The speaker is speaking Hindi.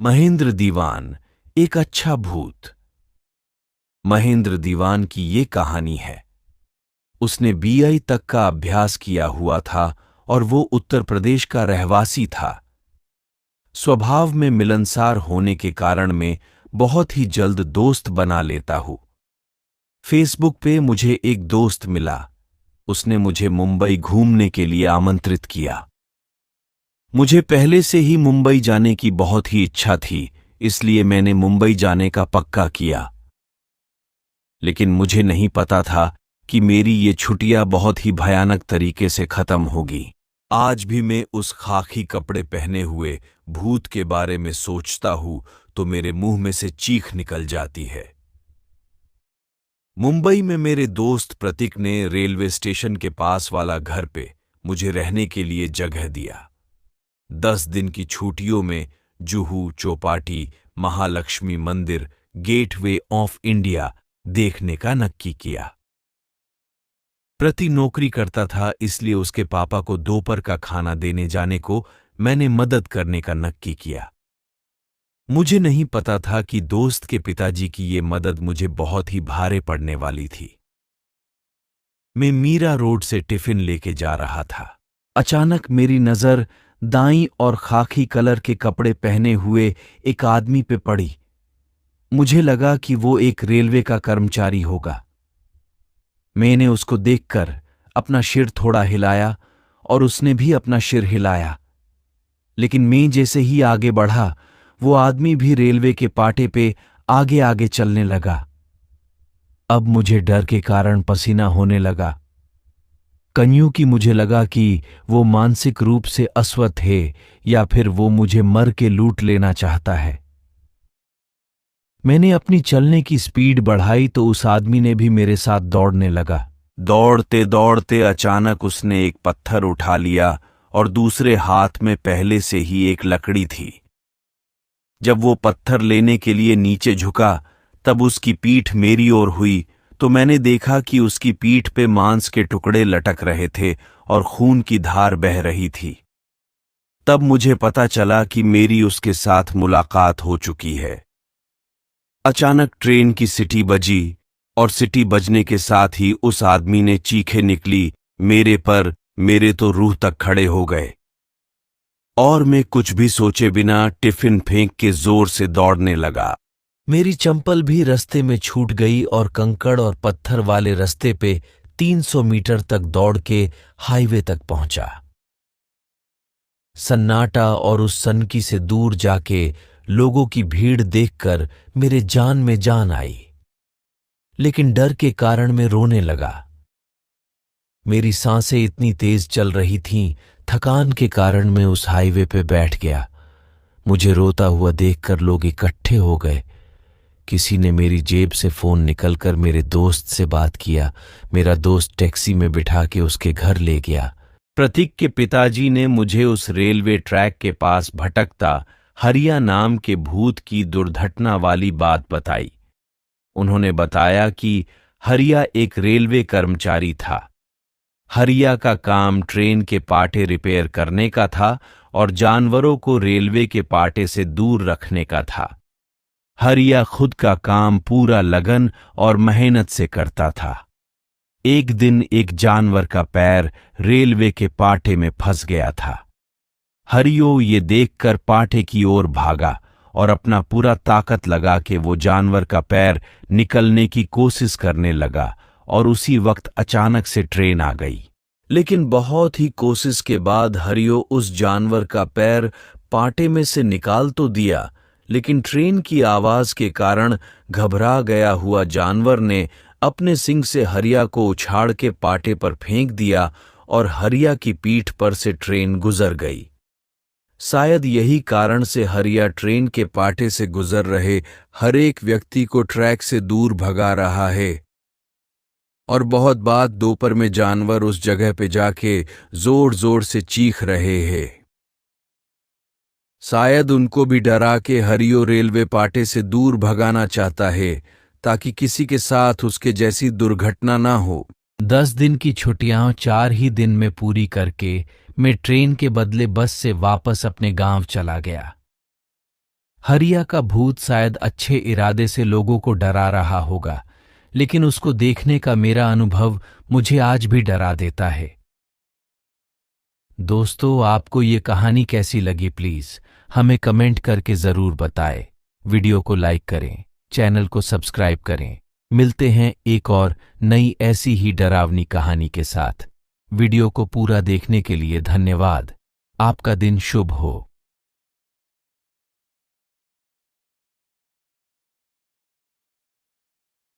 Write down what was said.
महेंद्र दीवान, एक अच्छा भूत। महेंद्र दीवान की ये कहानी है। उसने बीआई तक का अभ्यास किया हुआ था और वो उत्तर प्रदेश का रहवासी था। स्वभाव में मिलनसार होने के कारण मैं बहुत ही जल्द दोस्त बना लेता हूं। फेसबुक पे मुझे एक दोस्त मिला। उसने मुझे मुंबई घूमने के लिए आमंत्रित किया। मुझे पहले से ही मुंबई जाने की बहुत ही इच्छा थी, इसलिए मैंने मुंबई जाने का पक्का किया। लेकिन मुझे नहीं पता था कि मेरी ये छुट्टियां बहुत ही भयानक तरीके से खत्म होगी। आज भी मैं उस खाकी कपड़े पहने हुए भूत के बारे में सोचता हूं तो मेरे मुंह में से चीख निकल जाती है। मुंबई में मेरे दोस्त प्रतीक ने रेलवे स्टेशन के पास वाला घर पे मुझे रहने के लिए जगह दिया। 10 दिन की छुट्टियों में जुहू चौपाटी, महालक्ष्मी मंदिर, गेटवे ऑफ इंडिया देखने का नक्की किया। प्रति नौकरी करता था, इसलिए उसके पापा को दोपहर का खाना देने जाने को मैंने मदद करने का नक्की किया। मुझे नहीं पता था कि दोस्त के पिताजी की ये मदद मुझे बहुत ही भारे पड़ने वाली थी। मैं मीरा रोड से टिफिन लेके जा रहा था। अचानक मेरी नजर दाईं और खाकी कलर के कपड़े पहने हुए एक आदमी पे पड़ी। मुझे लगा कि वो एक रेलवे का कर्मचारी होगा। मैंने उसको देखकर अपना सिर थोड़ा हिलाया और उसने भी अपना सिर हिलाया। लेकिन मैं जैसे ही आगे बढ़ा, वो आदमी भी रेलवे के पाटे पे आगे आगे चलने लगा। अब मुझे डर के कारण पसीना होने लगा। कन्यों की मुझे लगा कि वो मानसिक रूप से अस्वस्थ है या फिर वो मुझे मर के लूट लेना चाहता है। मैंने अपनी चलने की स्पीड बढ़ाई तो उस आदमी ने भी मेरे साथ दौड़ने लगा। दौड़ते दौड़ते अचानक उसने एक पत्थर उठा लिया और दूसरे हाथ में पहले से ही एक लकड़ी थी। जब वो पत्थर लेने के लिए नीचे झुका, तब उसकी पीठ मेरी ओर हुई तो मैंने देखा कि उसकी पीठ पे मांस के टुकड़े लटक रहे थे और खून की धार बह रही थी। तब मुझे पता चला कि मेरी उसके साथ मुलाकात हो चुकी है। अचानक ट्रेन की सीटी बजी और सीटी बजने के साथ ही उस आदमी ने चीखें निकली मेरे तो रूह तक खड़े हो गए और मैं कुछ भी सोचे बिना टिफिन फेंक के जोर से दौड़ने लगा। मेरी चंपल भी रास्ते में छूट गई और कंकड़ और पत्थर वाले रास्ते पे 300 मीटर तक दौड़ के हाईवे तक पहुंचा। सन्नाटा और उस सनकी से दूर जाके लोगों की भीड़ देखकर मेरे जान में जान आई। लेकिन डर के कारण मैं रोने लगा। मेरी सांसें इतनी तेज चल रही थीं, थकान के कारण मैं उस हाईवे पे बैठ गया। मुझे रोता हुआ देखकर लोग इकट्ठे हो गए। किसी ने मेरी जेब से फोन निकलकर मेरे दोस्त से बात किया। मेरा दोस्त टैक्सी में बिठा के उसके घर ले गया। प्रतीक के पिताजी ने मुझे उस रेलवे ट्रैक के पास भटकता हरिया नाम के भूत की दुर्घटना वाली बात बताई। उन्होंने बताया कि हरिया एक रेलवे कर्मचारी था। हरिया का काम ट्रेन के पाटे रिपेयर करने का था और जानवरों को रेलवे के पाटे से दूर रखने का था। हरिया खुद का काम पूरा लगन और मेहनत से करता था। एक दिन एक जानवर का पैर रेलवे के पाटे में फंस गया था। हरियो ये देखकर पाटे की ओर भागा और अपना पूरा ताकत लगा के वो जानवर का पैर निकलने की कोशिश करने लगा और उसी वक्त अचानक से ट्रेन आ गई। लेकिन बहुत ही कोशिश के बाद हरियो उस जानवर का पैर पाटे में से निकाल तो दिया, लेकिन ट्रेन की आवाज के कारण घबरा गया हुआ जानवर ने अपने सींग से हरिया को उछाड़ के पाटे पर फेंक दिया और हरिया की पीठ पर से ट्रेन गुजर गई। शायद यही कारण से हरिया ट्रेन के पाटे से गुजर रहे हर एक व्यक्ति को ट्रैक से दूर भगा रहा है। और बहुत बाद दोपहर में जानवर उस जगह पे जाके जोर जोर से चीख रहे हैं। शायद उनको भी डरा के हरियो रेलवे पाटे से दूर भगाना चाहता है ताकि किसी के साथ उसके जैसी दुर्घटना ना हो। 10 दिन की छुट्टियां 4 ही दिन में पूरी करके मैं ट्रेन के बदले बस से वापस अपने गांव चला गया। हरिया का भूत शायद अच्छे इरादे से लोगों को डरा रहा होगा, लेकिन उसको देखने का मेरा अनुभव मुझे आज भी डरा देता है। दोस्तों, आपको ये कहानी कैसी लगी प्लीज हमें कमेंट करके जरूर बताएं। वीडियो को लाइक करें, चैनल को सब्सक्राइब करें। मिलते हैं एक और नई ऐसी ही डरावनी कहानी के साथ। वीडियो को पूरा देखने के लिए धन्यवाद। आपका दिन शुभ हो।